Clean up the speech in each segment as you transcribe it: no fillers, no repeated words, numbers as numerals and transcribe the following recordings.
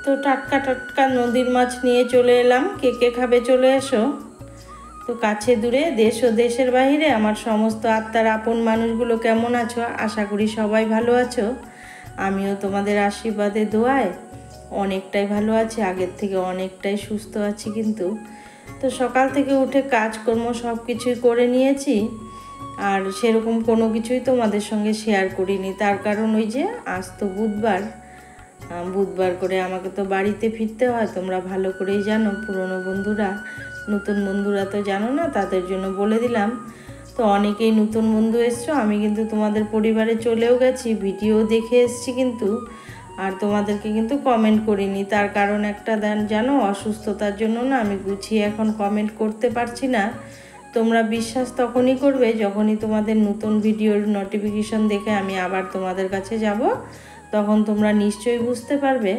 তো টাটকা টাটকা নদীর মাছ নিয়ে চলে এলাম। কে কে খাবে চলে এসো। তো কাছে দূরে দেশ ও দেশের বাইরে আমার সমস্ত আত্মার আপন মানুষগুলো কেমন আছো? আশা করি সবাই ভালো আছো। আমিও তোমাদের আশীর্বাদে দোয়ায় অনেকটাই ভালো আছি, আগের থেকে অনেকটাই সুস্থ আছি। কিন্তু তো সকাল থেকে উঠে কাজকর্ম সব কিছুই করে নিয়েছি, আর সেরকম কোনো কিছুই তোমাদের সঙ্গে শেয়ার করিনি। তার কারণ ওই যে আজ তো বুধবার করে আমাকে তো বাড়িতে ফিরতে হয়। তোমরা ভালো করেই জানো, পুরনো বন্ধুরা, নতুন বন্ধুরা তো জানো না, তাদের জন্য বলে দিলাম। তো অনেকেই নতুন বন্ধু এসছো, আমি কিন্তু তোমাদের পরিবারে চলেও গেছি, ভিডিও দেখে এসছি কিন্তু, আর তোমাদেরকে কিন্তু কমেন্ট করিনি। তার কারণ একটা জানো, অসুস্থতার জন্য না আমি গুছিয়ে এখন কমেন্ট করতে পারছি না। তোমরা বিশ্বাস তখনই করবে যখনই তোমাদের নতুন ভিডিওর নোটিফিকেশন দেখে আমি আবার তোমাদের কাছে যাব, তখন তোমরা নিশ্চয়ই বুঝতে পারবে।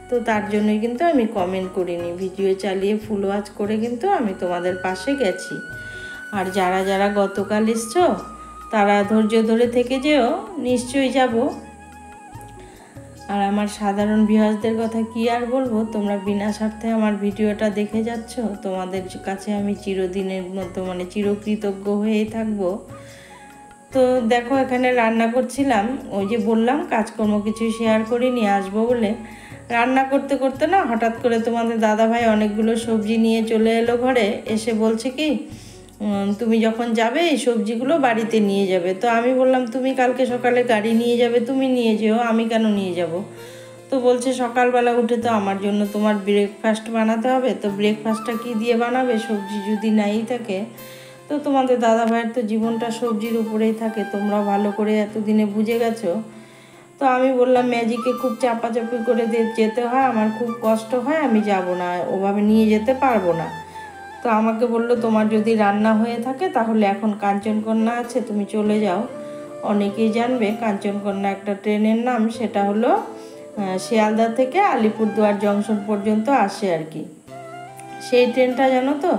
তো তার জন্যই কিন্তু আমি কমেন্ট করিনি, ভিডিও চালিয়ে ফুল ওয়াচ করে কিন্তু আমি তোমাদের পাশে গেছি। আর যারা যারা গতকাল এসছো তারা ধৈর্য ধরে থেকে যেও, নিশ্চয়ই যাব। আর আমার সাধারণ ভিউয়ার্সদের কথা কি আর বলবো, তোমরা বিনা স্বার্থে আমার ভিডিওটা দেখে যাচ্ছ, তোমাদের কাছে আমি চিরদিনের মতো চিরকৃতজ্ঞ হয়েই থাকবো। তো দেখো এখানে রান্না করছিলাম, ওই যে বললাম কাজকর্ম কিছু শেয়ার করিনি আসবো বলে। রান্না করতে করতে না হঠাৎ করে তোমাদের দাদাভাই অনেকগুলো সবজি নিয়ে চলে এলো ঘরে, এসে বলছে কি তুমি যখন যাবে এই সবজিগুলো বাড়িতে নিয়ে যাবে। তো আমি বললাম তুমি কালকে সকালে গাড়ি নিয়ে যাবে, তুমি নিয়ে যেও, আমি কেন নিয়ে যাব। তো বলছে সকালবেলা উঠে তো আমার জন্য তোমার ব্রেকফাস্ট বানাতে হবে, তো ব্রেকফাস্টটা কি দিয়ে বানাবে, সবজি যদি নাই থাকে। তো তোমাদের দাদা ভাইয়ের তো জীবনটা সবজির উপরেই থাকে, তোমরা ভালো করে এতদিনে বুঝে গেছো। তো আমি বললাম ম্যাজিকে খুব চাপাচাপি করে যেতে হয়, আমার খুব কষ্ট হয়, আমি যাব না, ওভাবে নিয়ে যেতে পারবো না। তো আমাকে বললো তোমার যদি রান্না হয়ে থাকে তাহলে এখন কাঞ্চনকন্যা আছে, তুমি চলে যাও। অনেকেই জানবে কাঞ্চনকন্যা একটা ট্রেনের নাম, সেটা হলো শিয়ালদা থেকে আলিপুরদুয়ার জংশন পর্যন্ত আসে আর কি। সেই ট্রেনটা জানো তো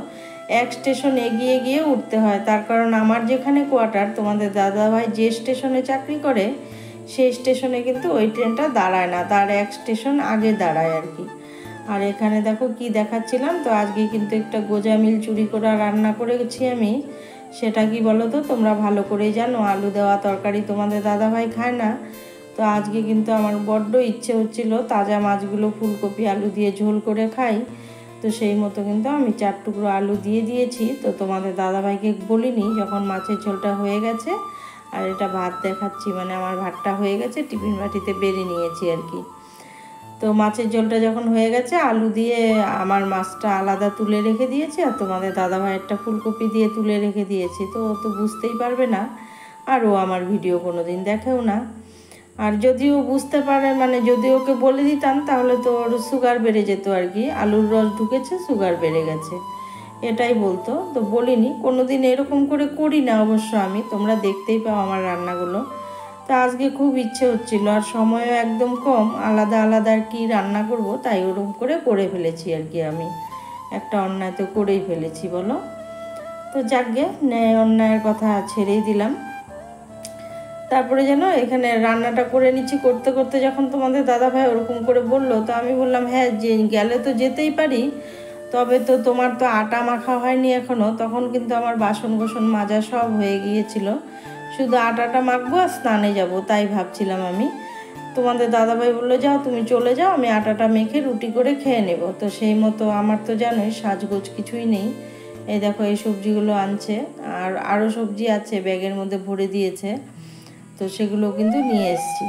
এক স্টেশন এগিয়ে গিয়ে উঠতে হয়। তার কারণ আমার যেখানে কোয়ার্টার, তোমাদের দাদাভাই যে স্টেশনে চাকরি করে সেই স্টেশনে কিন্তু ওই ট্রেনটা দাঁড়ায় না, তার এক স্টেশন আগে দাঁড়ায় আর কি। আর এখানে দেখো কি দেখাচ্ছিলাম, তো আজকে কিন্তু একটা গোজামিল চুরি করা রান্না করেছি আমি। সেটা কি বলো তো, তোমরা ভালো করেই জানো আলু দেওয়া তরকারি তোমাদের দাদাভাই খায় না। তো আজকে কিন্তু আমার বড্ড ইচ্ছে হচ্ছিল তাজা মাছগুলো ফুলকপি আলু দিয়ে ঝোল করে খাই। তো সেই মতো কিন্তু আমি 4 টুকরো আলু দিয়ে দিয়েছি। তো তোমাদের দাদাভাইকে বলিনি, যখন মাছের ঝোলটা হয়ে গেছে আর এটা ভাত দেখাচ্ছি, আমার ভাতটা হয়ে গেছে, টিফিন বাটিতে বেড়ে নিয়েছি আর কি। তো মাছের ঝোলটা যখন হয়ে গেছে আলু দিয়ে আমার মাছটা আলাদা তুলে রেখে দিয়েছি, আর তোমাদের দাদাভাইয়েরটা ফুলকপি দিয়ে তুলে রেখে দিয়েছি। তো ও তো বুঝতেই পারবে না, আর ও আমার ভিডিও কোনো দিন দেখেও না। আর যদিও বুঝতে পারে, যদি ওকে বলে দিতাম তাহলে তো ওর সুগার বেড়ে যেত আর কি, আলুর রস ঢুকেছে সুগার বেড়ে গেছে, এটাই বলতো। তো বলিনি, কোনো দিন এরকম করে করি না অবশ্য আমি, তোমরা দেখতেই পাও আমার রান্নাগুলো। তো আজকে খুব ইচ্ছে হচ্ছিল, আর সময়ও একদম কম, আলাদা আলাদা আর কি রান্না করব, তাই ওরকম করে ফেলেছি আর কি। আমি একটা অন্যায় তো করেই ফেলেছি বলো। তো যাকগে, ন্যায় অন্যায়ের কথা ছেড়েই দিলাম। তারপরে যেন এখানে রান্নাটা করে নিচ্ছি, করতে করতে যখন তোমাদের দাদাভাই ওরকম করে বললো, তো আমি বললাম হ্যাঁ যে গেলে তো যেতেই পারি, তবে তো তোমার তো আটা মাখা হয়নি এখনও। তখন কিন্তু আমার বাসন কোসন মাজা সব হয়ে গিয়েছিল, শুধু আটাটা মাখবো আর স্নানে যাব, তাই ভাবছিলাম আমি। তোমাদের দাদাভাই বললো যাও তুমি চলে যাও, আমি আটাটা মেখে রুটি করে খেয়ে নেব। তো সেই মতো আমার তো জানোই সাজগোজ কিছুই নেই। এই দেখো এই সবজিগুলো আনছে, আর আরও সবজি আছে ব্যাগের মধ্যে ভরে দিয়েছে, তো সেগুলো কিন্তু নিয়ে এসেছি।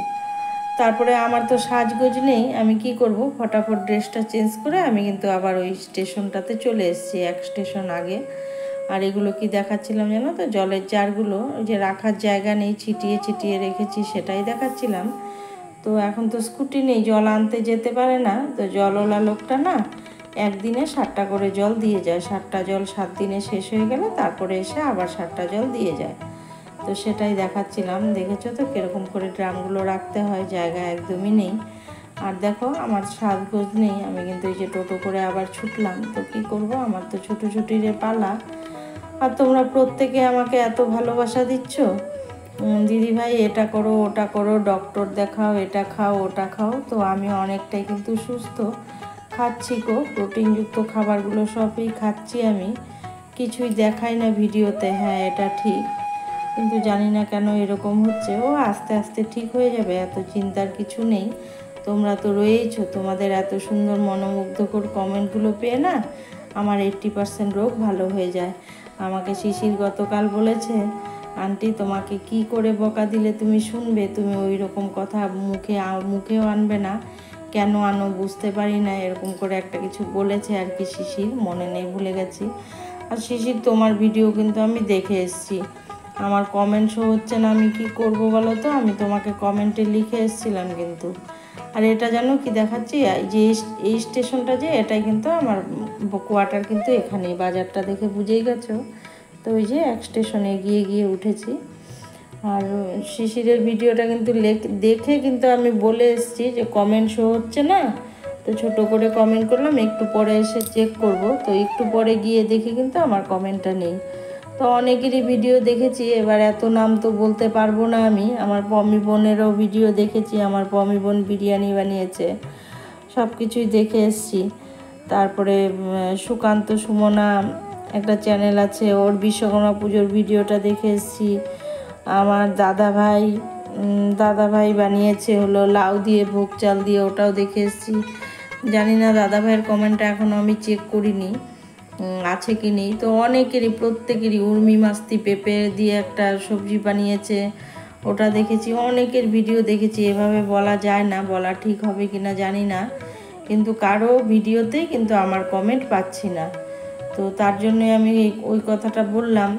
তারপরে আমার তো সাজগোজ নেই, আমি কি করব, ফটাফট ড্রেসটা চেঞ্জ করে আমি কিন্তু আবার ওই স্টেশনটাতে চলে এসেছি, এক স্টেশন আগে। আর এগুলো কি দেখাচ্ছিলাম জানো তো, জলের জারগুলো, ওই যে রাখার জায়গা নেই, ছিটিয়ে ছিটিয়ে রেখেছি, সেটাই দেখাচ্ছিলাম। তো এখন তো স্কুটি নেই, জল আনতে যেতে পারে না, তো জলওয়ালা লোকটা না একদিনে 7টা করে জল দিয়ে যায়, 7টা জল 7 দিনে শেষ হয়ে গেলে তারপরে এসে আবার 7টা জল দিয়ে যায়। তো সেটাই দেখাচ্ছিলাম, দেখেছো তো কীরকম করে ড্রামগুলো রাখতে হয়, জায়গা একদমই নেই। আর দেখো আমার সাজগোজ নেই, আমি কিন্তু এই যে টোটো করে আবার ছুটলাম। তো কি করব, আমার তো ছুটোছুটির পালা। আর তোমরা প্রত্যেকে আমাকে এত ভালোবাসা দিচ্ছ, দিদি ভাই এটা করো ওটা করো, ডক্টর দেখাও, এটা খাও ওটা খাও। তো আমি অনেকটাই কিন্তু সুস্থ, খাচ্ছি গো, প্রোটিনযুক্ত খাবারগুলো সবই খাচ্ছি আমি, কিছুই দেখাই না ভিডিওতে। হ্যাঁ এটা ঠিক, কিন্তু জানি না কেন এরকম হচ্ছে। ও আস্তে আস্তে ঠিক হয়ে যাবে, এত চিন্তার কিছু নেই। তোমরা তো রয়েইছো, তোমাদের এত সুন্দর মনোমুগ্ধকর কমেন্টগুলো পেয়ে না আমার 80% রোগ ভালো হয়ে যায়। আমাকে শিশির গতকাল বলেছে, আন্টি তোমাকে কি করে বকা দিলে তুমি শুনবে, তুমি ওই রকম কথা মুখেও আনবে না, কেন আনো বুঝতে পারি না, এরকম করে একটা কিছু বলেছে আর কি। শিশির মনে নেই, ভুলে গেছি। আর শিশির তোমার ভিডিও কিন্তু আমি দেখে এসেছি, আমার কমেন্ট শো হচ্ছে না, আমি কি করব বলো তো। আমি তোমাকে কমেন্টে লিখে এসেছিলাম কিন্তু। আর এটা জানো কি দেখাচ্ছি, যে এই স্টেশনটা যে এটাই কিন্তু আমার কোয়ার্টার, কিন্তু এখানেই, বাজারটা দেখে বুঝেই গেছো। তো ওই যে এক স্টেশনে গিয়ে গিয়ে উঠেছি। আর শিশিরের ভিডিওটা কিন্তু দেখে কিন্তু আমি বলে এসেছি যে কমেন্ট শো হচ্ছে না, তো ছোট করে কমেন্ট করলাম, একটু পরে এসে চেক করব। তো একটু পরে গিয়ে দেখি কিন্তু আমার কমেন্টটা নেই। তো অনেকেরই ভিডিও দেখেছি, এবার এত নাম তো বলতে পারবো না আমি। আমার পমি বোনেরও ভিডিও দেখেছি, আমার পমি বোন বিরিয়ানি বানিয়েছে, সব কিছুই দেখে এসছি। তারপরে সুকান্ত সুমনা একটা চ্যানেল আছে, ওর বিশ্বকর্মা পুজোর ভিডিওটা দেখে এসছি। আমার দাদা ভাই বানিয়েছে হলো লাউ দিয়ে, ভোগ চাল দিয়ে, ওটাও দেখে এসছি। জানি না দাদা ভাইয়ের কমেন্টটা এখনও আমি চেক করিনি আছে কি নেই। তো অনেকেরই, প্রত্যেকেরই, উর্মি মাস্তি পেঁপে দিয়ে একটা সবজি বানিয়েছে, ওটা দেখেছি। অনেকের ভিডিও দেখেছি, এভাবে বলা যায় না, বলা ঠিক হবে কি না জানি না, কিন্তু কারো ভিডিওতেই কিন্তু আমার কমেন্ট পাচ্ছি না। তো তার জন্য আমি ওই কথাটা বললাম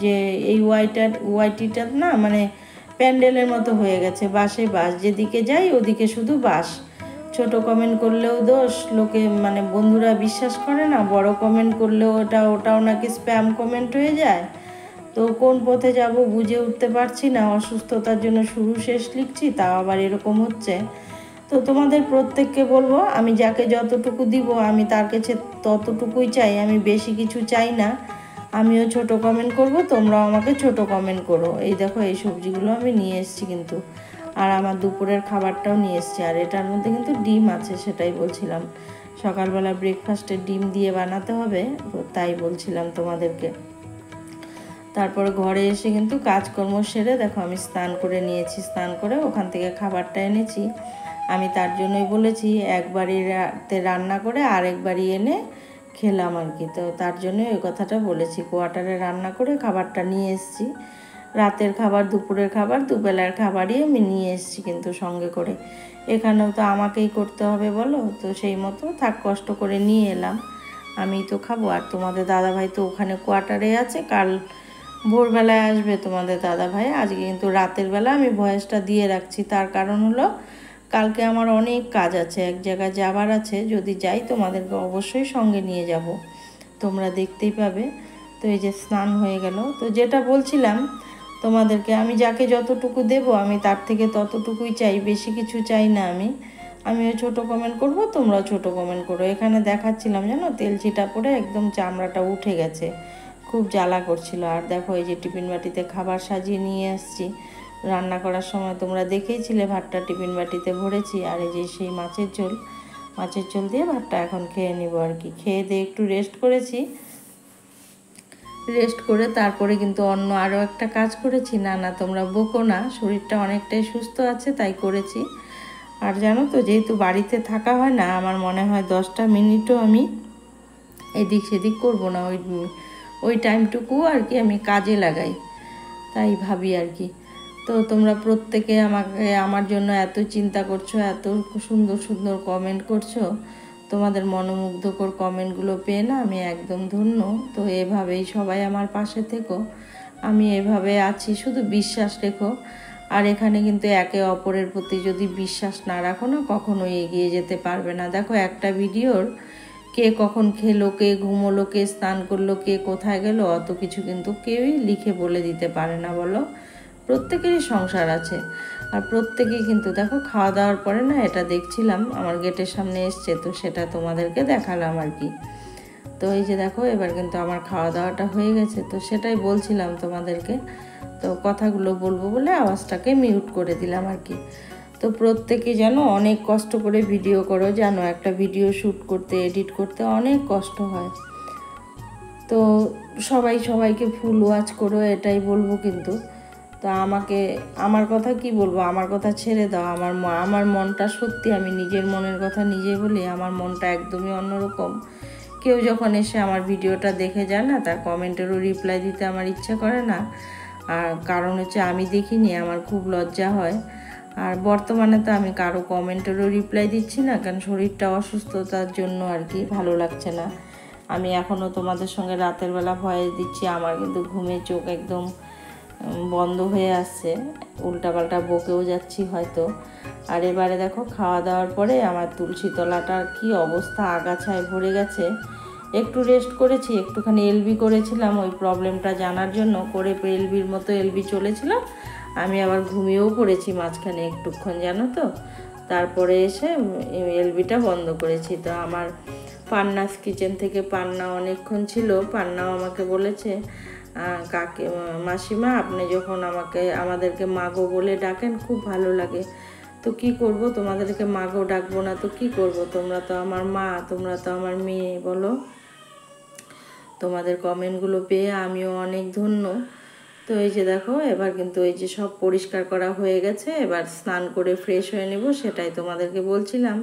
যে এই ওয়াইটিটা না মানে প্যান্ডেলের মতো হয়ে গেছে, বাসে বাস, যেদিকে যাই ওদিকে শুধু বাস। ছোট কমেন্ট করলেও দোষ, লোকে মানে বন্ধুরা বিশ্বাস করে না, বড় কমেন্ট করলেও ওটাও নাকি স্প্যাম কমেন্ট হয়ে যায়। তো কোন পথে যাব বুঝে উঠতে পারছি না, অসুস্থতার জন্য শুরু শেষ লিখছি, তাও আবার এরকম হচ্ছে। তো তোমাদের প্রত্যেককে বলবো, আমি যাকে যতটুকু দিব আমি তার কাছে ততটুকুই চাই, আমি বেশি কিছু চাই না। আমিও ছোট কমেন্ট করব, তোমরাও আমাকে ছোট কমেন্ট করো। এই দেখো এই সবজিগুলো আমি নিয়ে এসেছি কিন্তু, আর আমার দুপুরের খাবারটাও নিয়ে এসেছি। আর এটার মধ্যে কিন্তু ডিম আছে, সেটাই বলছিলাম, সকালবেলা ব্রেকফাস্টে ডিম দিয়ে বানাতে হবে, তো তাই বলছিলাম তোমাদেরকে। তারপরে ঘরে এসে কিন্তু কাজকর্ম সেরে দেখো আমি স্নান করে নিয়েছি, স্নান করে ওখান থেকে খাবারটা এনেছি। আমি তার জন্যই বলেছি একবারই রান্না করে আরেকবারই এনে খেলাম আর কি। তো তার জন্যই ওই কথাটা বলেছি, কোয়ার্টারে রান্না করে খাবারটা নিয়ে এসেছি। রাতের খাবার, দুপুরের খাবার, দুবেলার খাবারই আমি নিয়ে এসেছি কিন্তু সঙ্গে করে। এখানেও তো আমাকেই করতে হবে বলো, তো সেই মতো থাক, কষ্ট করে নিয়ে এলাম, আমি তো খাবো। আর তোমাদের দাদাভাই তো ওখানে কোয়ার্টারে আছে, কাল ভোরবেলায় আসবে তোমাদের দাদাভাই। আজকে কিন্তু রাতের বেলা আমি ভয়েসটা দিয়ে রাখছি, তার কারণ হলো কালকে আমার অনেক কাজ আছে, এক জায়গায় যাবার আছে, যদি যাই তোমাদেরকে অবশ্যই সঙ্গে নিয়ে যাব, তোমরা দেখতেই পাবে। তো এই যে স্নান হয়ে গেল, তো যেটা বলছিলাম তোমাদেরকে, আমি যাকে যতটুকু দেব আমি তার থেকে ততটুকুই চাই, বেশি কিছু চাই না। আমিও ছোট কমেন্ট করব, তোমরাও ছোট কমেন্ট করো। এখানে দেখাচ্ছিলাম জানো, তেল ছিটা পড়ে একদম চামড়াটা উঠে গেছে, খুব জ্বালা করছিল। আর দেখো এই যে টিফিন বাটিতে খাবার সাজিয়ে নিয়ে আসছি, রান্না করার সময় তোমরা দেখেইছিলে ভাতটা টিফিন বাটিতে ভরেছি। আর এই যে সেই মাছের ঝোল দিয়ে ভাতটা এখন খেয়ে নিব আর কি। খেয়ে দিয়ে একটু রেস্ট করেছি, রেস্ট করে তারপরে কিন্তু অন্য আরও একটা কাজ করেছি। না তোমরা বকো না, শরীরটা অনেকটাই সুস্থ আছে তাই করেছি। আর জানো তো, যেহেতু বাড়িতে থাকা হয় না, আমার মনে হয় 10টা মিনিটও আমি এদিক সেদিক করবো না, ওই টাইমটুকু আর কি আমি কাজে লাগাই, তাই ভাবি আর কি। তো তোমরা প্রত্যেকে আমার জন্য এত চিন্তা করছো, এত সুন্দর সুন্দর কমেন্ট করছো, তোমাদের মনোমুগ্ধকর কমেন্টগুলো পেয়ে না আমি একদম ধন্য। তো এভাবেই সবাই আমার পাশে থেকো, আমি এভাবে আছি, শুধু বিশ্বাস রেখো। আর এখানে কিন্তু একে অপরের প্রতি যদি বিশ্বাস না রাখো না, কখনোই এগিয়ে যেতে পারবে না। দেখো একটা ভিডিওর কে কখন খেলো, কে ঘুমোলো, কে স্নান করলো, কে কোথায় গেল, অত কিছু কিন্তু কেউই লিখে বলে দিতে পারে না বলো। প্রত্যেকেরই সংসার আছে, আর প্রত্যেকেই কিন্তু দেখো খাওয়া দাওয়ার পরে না, এটা দেখছিলাম আমার গেটের সামনে এসছে, তো সেটা তোমাদেরকে দেখালাম আর কি। তো এই যে দেখো এবার কিন্তু আমার খাওয়া দাওয়াটা হয়ে গেছে, তো সেটাই বলছিলাম তোমাদেরকে। তো কথাগুলো বলবো বলে আওয়াজটাকে মিউট করে দিলাম আর কি। তো প্রত্যেকে জানো অনেক কষ্ট করে ভিডিও করো, জানো একটা ভিডিও শ্যুট করতে এডিট করতে অনেক কষ্ট হয়। তো সবাই সবাইকে ফুল ওয়াচ করো এটাই বলবো। কিন্তু তো আমার কথা কি বলবো, আমার কথা ছেড়ে দাও। আমার মনটা সত্যি, আমি নিজের মনের কথা নিজে বলি, আমার মনটা একদমই অন্যরকম। কেউ যখন এসে আমার ভিডিওটা দেখে যায় না, তার কমেন্টেরও রিপ্লাই দিতে আমার ইচ্ছা করে না। আর কারণ হচ্ছে আমি দেখিনি, আমার খুব লজ্জা হয়। আর বর্তমানে তো আমি কারো কমেন্টেরও রিপ্লাই দিচ্ছি না, কারণ শরীরটা অসুস্থতার জন্য আর কি, ভালো লাগছে না। আমি এখনও তোমাদের সঙ্গে রাতের বেলা ভয়েস দিচ্ছি, আমার কিন্তু ঘুমে চোখ একদম বন্ধ হয়ে আসছে, উল্টাপাল্টা বকেও যাচ্ছি হয়তো। আর এবারে দেখো খাওয়া দাওয়ার পরে আমার তুলসী তলাটার কি অবস্থা, আগাছায় ভরে গেছে। একটু রেস্ট করেছি, একটুখানি এলবি করেছিলাম ওই প্রবলেমটা জানার জন্য, করে এলবির মতো এলবি চলেছিলাম। আমি আবার ঘুমিয়েও পড়েছি মাঝখানে একটুক্ষণ, জানো তো। তারপরে এসে এলবিটা বন্ধ করেছি। তো আমার পান্নাস কিচেন থেকে পান্না অনেকক্ষণ ছিল, পান্নাও আমাকে বলেছে মাসিমা আপনি যখন আমাদেরকে মাগো বলে ডাকেন খুব ভালো লাগে। তো কি করব, তোমাদেরকে মাগো ডাকবো না তো কি করব, তোমরা তো আমার মা, তোমরা তো আমার মেয়ে, বলো। তোমাদের কমেন্টগুলো পেয়ে আমিও অনেক ধন্য। তো এই যে দেখো এবার কিন্তু এই যে সব পরিষ্কার করা হয়ে গেছে, এবার স্নান করে ফ্রেশ হয়ে নেব, সেটাই তোমাদেরকে বলছিলাম।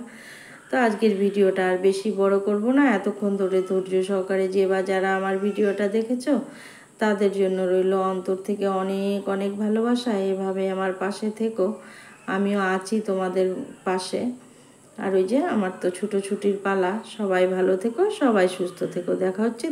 তো আজকের ভিডিওটা আর বেশি বড় করব না। এতক্ষণ ধরে ধৈর্য সহকারে যারা আমার ভিডিওটা দেখেছো তাদের জন্য রইল অন্তর থেকে অনেক অনেক ভালোবাসা। এভাবে আমার পাশে থেকো, আমিও আছি তোমাদের পাশে। আর ওই যে আমার তো ছুটোছুটির পালা, সবাই ভালো থেকো, সবাই সুস্থ থেকো। দেখা হচ্ছে